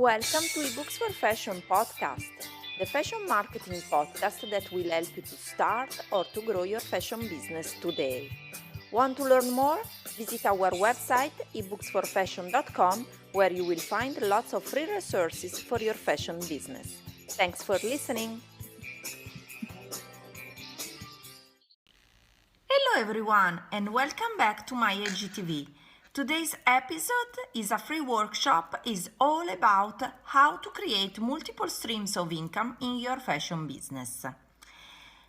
Welcome to eBooks for Fashion podcast, the fashion marketing podcast that will help you to start or to grow your fashion business today. Want to learn more? Visit our website ebooksforfashion.com where you will find lots of free resources for your fashion business. Thanks for listening. Hello everyone and welcome back to my IGTV. Today's episode is a free workshop is all about how to create multiple streams of income in your fashion business.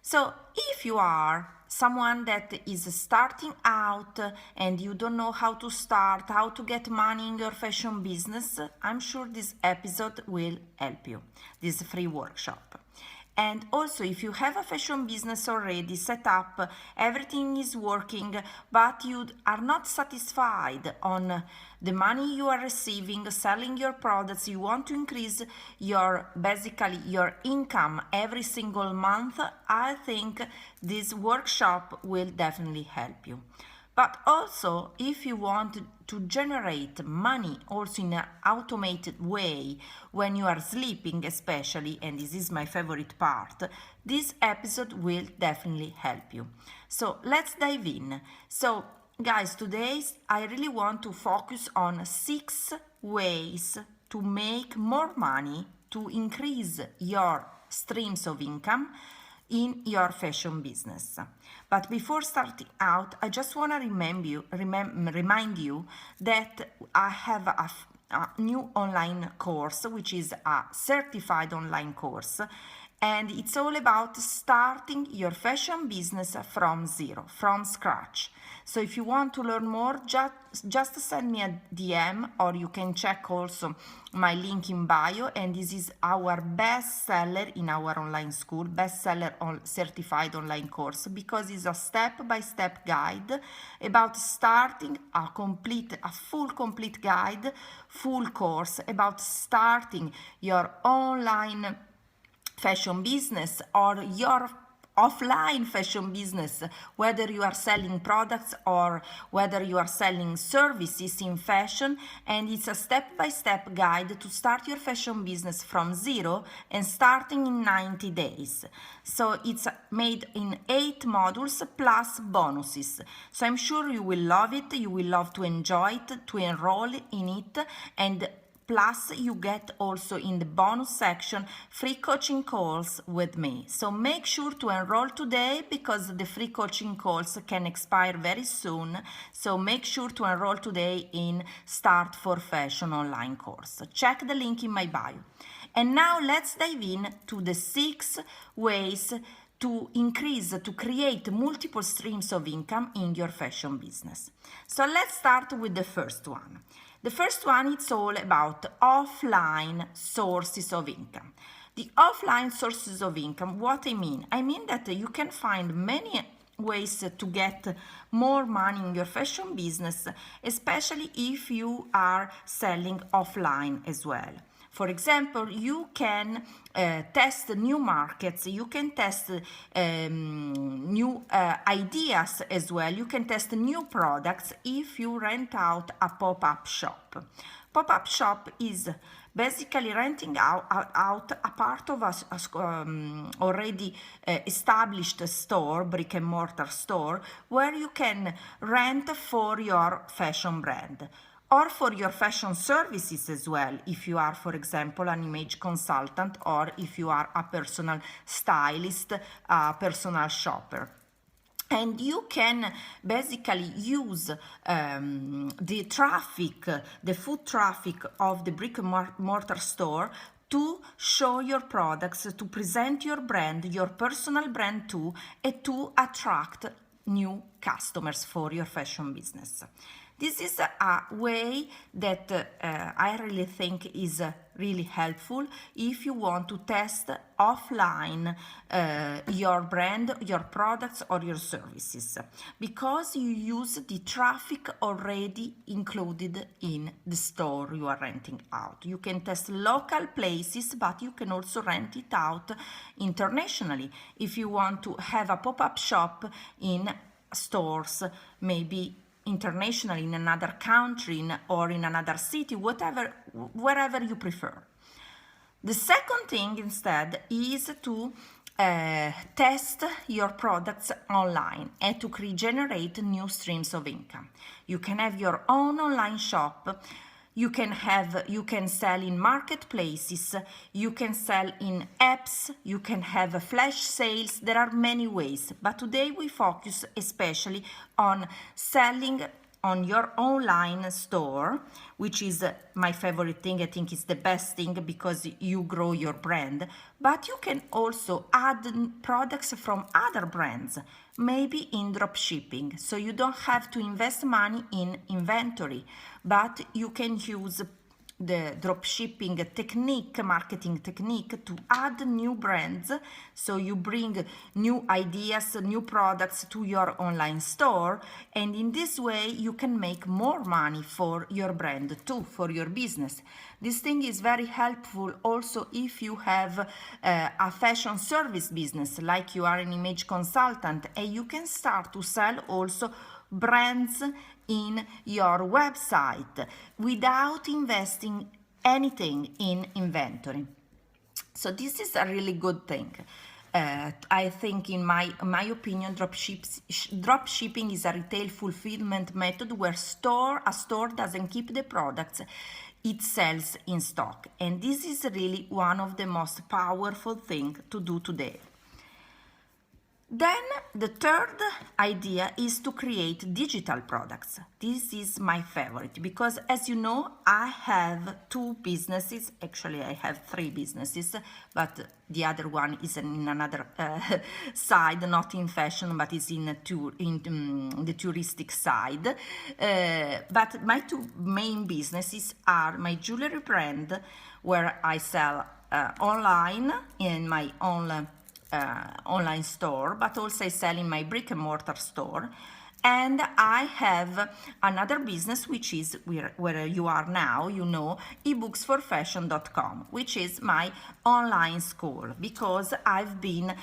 So if you are someone that is starting out and you don't know how to start, how to get money in your fashion business, I'm sure this episode will help you, this free workshop. And also, if you have a fashion business already set up, everything is working, but you are not satisfied on the money you are receiving, selling your products, you want to increase your income every single month, I think this workshop will definitely help you. But also, if you want to generate money also in an automated way when you are sleeping especially, and this is my favorite part, this episode will definitely help you. So let's dive in. So guys, today I really want to focus on 6 ways to make more money, to increase your streams of income in your fashion business. But before starting out, I just want to remind you that I have a new online course, which is a certified online course, and it's all about starting your fashion business from zero, from scratch. So if you want to learn more, just send me a DM, or you can check also my link in bio, and this is our bestseller in our online school, bestseller certified online course, because it's a step-by-step guide about starting a full complete guide, full course about starting your online fashion business or your offline fashion business, whether you are selling products or whether you are selling services in fashion, and it's a step-by-step guide to start your fashion business from zero and starting in 90 days. So it's made in 8 modules plus bonuses. So I'm sure you will love it, you will love to enjoy it, to enroll in it, and plus, you get also in the bonus section free coaching calls with me. So make sure to enroll today because the free coaching calls can expire very soon. So make sure to enroll today in Start for Fashion online course. Check the link in my bio. And now let's dive in to the 6 ways to create multiple streams of income in your fashion business. So let's start with the first one. The first one, it's all about offline sources of income. The offline sources of income, what I mean? I mean that you can find many ways to get more money in your fashion business, especially if you are selling offline as well. For example, you can test new markets, you can test new ideas as well, you can test new products if you rent out a pop-up shop. Pop-up shop is basically renting out a part of a already established store, brick and mortar store, where you can rent for your fashion brand, or for your fashion services as well, if you are, for example, an image consultant, or if you are a personal stylist, a personal shopper. And you can basically use the foot traffic of the brick and mortar store to show your products, to present your brand, your personal brand too, and to attract new customers for your fashion business. This is a way that I really think is really helpful if you want to test offline your brand, your products, or your services, because you use the traffic already included in the store you are renting out. You can test local places, but you can also rent it out internationally if you want to have a pop-up shop in stores, maybe internationally in another country or in another city, wherever you prefer. The second thing instead is to test your products online and to generate new streams of income. You can have your own online shop. You can sell in marketplaces, you can sell in apps, you can have flash sales. There are many ways, but today we focus especially on selling on your online store, which is my favorite thing. I think it's the best thing because you grow your brand, but you can also add products from other brands, maybe in drop shipping. So you don't have to invest money in inventory, but you can use the dropshipping technique, marketing technique, to add new brands. So you bring new ideas, new products to your online store, and in this way you can make more money for your brand too, for your business. This thing is very helpful also if you have a fashion service business, like you are an image consultant, and you can start to sell also brands in your website without investing anything in inventory. So this is a really good thing. I think, in my opinion, drop shipping is a retail fulfillment method where a store doesn't keep the products, it sells in stock. And this is really one of the most powerful things to do today. Then the third idea is to create digital products. This is my favorite because, as you know, I have two businesses. Actually, I have three businesses, but the other one is in another side, not in fashion, but is in the touristic side. But my two main businesses are my jewelry brand, where I sell online in my own online store, but also I sell in my brick and mortar store. And I have another business, which is where you are now, you know, ebooksforfashion.com, which is my online school, because I've been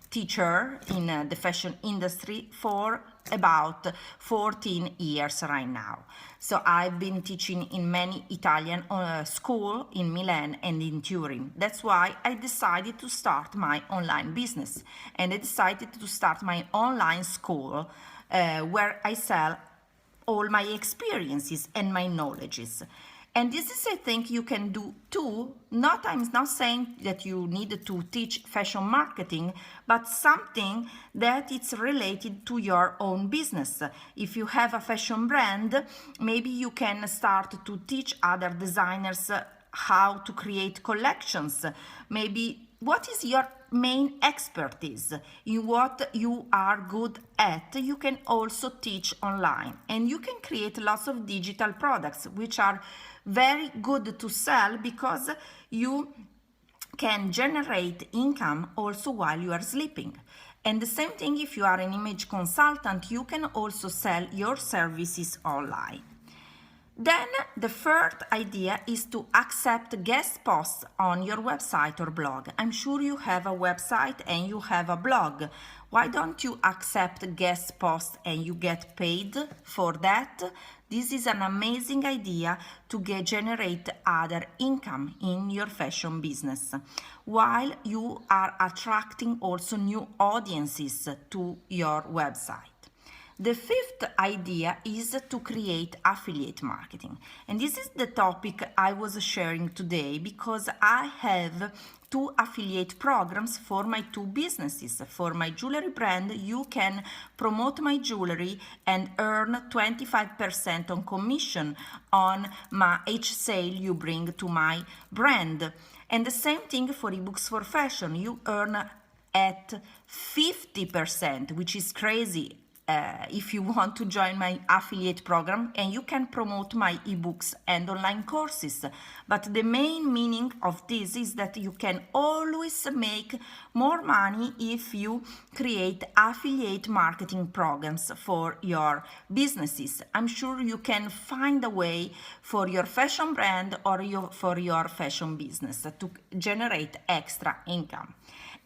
teacher in the fashion industry for about 14 years right now. So I've been teaching in many Italian schools in Milan and in Turin. That's why I decided to start my online business, and I decided to start my online school where I sell all my experiences and my knowledges. And this is, I think, you can do too. I'm not saying that you need to teach fashion marketing, but something that it's related to your own business. If you have a fashion brand, maybe you can start to teach other designers how to create collections. Maybe what is your main expertise, in what you are good at, you can also teach online, and you can create lots of digital products which are very good to sell because you can generate income also while you are sleeping. And the same thing if you are an image consultant, you can also sell your services online. Then the third idea is to accept guest posts on your website or blog. I'm sure you have a website and you have a blog. Why don't you accept guest posts and you get paid for that? This is an amazing idea to generate other income in your fashion business, while you are attracting also new audiences to your website. The fifth idea is to create affiliate marketing. And this is the topic I was sharing today because I have two affiliate programs for my two businesses. For my jewelry brand, you can promote my jewelry and earn 25% on commission on each sale you bring to my brand. And the same thing for eBooks for Fashion. You earn at 50%, which is crazy. If you want to join my affiliate program, and you can promote my ebooks and online courses. But the main meaning of this is that you can always make more money if you create affiliate marketing programs for your businesses. I'm sure you can find a way for your fashion brand or for your fashion business to generate extra income.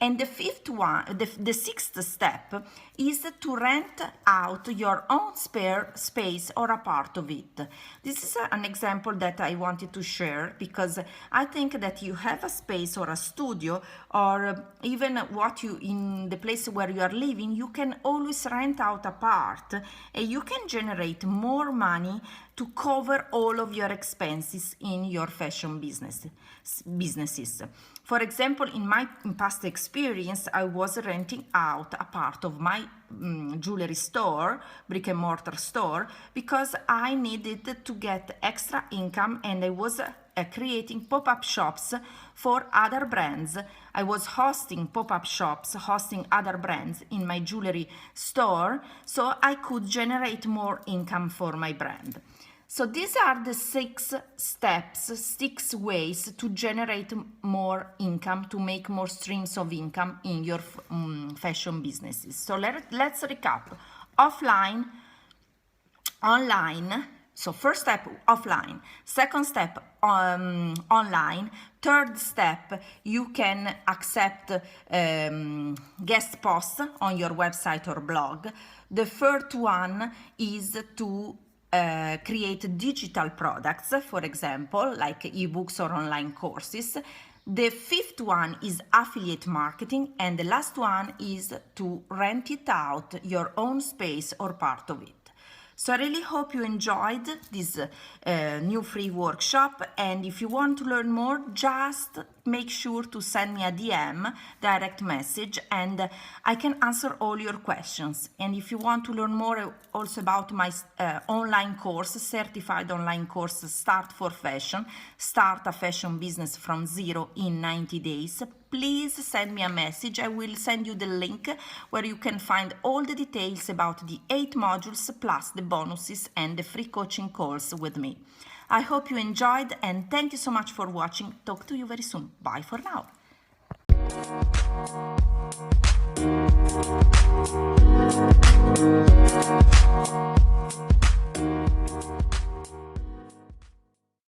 And the sixth step is to rent out your own spare space or a part of it. This is an example that I wanted to share because I think that you have a space or a studio or even what you in the place where you are living, you can always rent out a part and you can generate more money to cover all of your expenses in your fashion businesses. For example, in my past experience, I was renting out a part of my jewelry store, brick and mortar store, because I needed to get extra income and I was creating pop-up shops for other brands. I was hosting pop-up shops, hosting other brands in my jewelry store, so I could generate more income for my brand. So these are the 6 steps, 6 ways to generate more income, to make more streams of income in your fashion businesses. So let's recap. Offline, online. So first step, offline. Second step, online. Third step, you can accept guest posts on your website or blog. The third one is to create digital products, for example, like ebooks or online courses. The fifth one is affiliate marketing, and the last one is to rent it out, your own space or part of it. So I really hope you enjoyed this new free workshop, and if you want to learn more, just make sure to send me a DM, direct message, and I can answer all your questions. And if you want to learn more also about my online course, certified online course, Start for Fashion, Start a Fashion Business from Zero in 90 Days, please send me a message. I will send you the link where you can find all the details about the 8 modules plus the bonuses and the free coaching calls with me. I hope you enjoyed and thank you so much for watching. Talk to you very soon. Bye for now.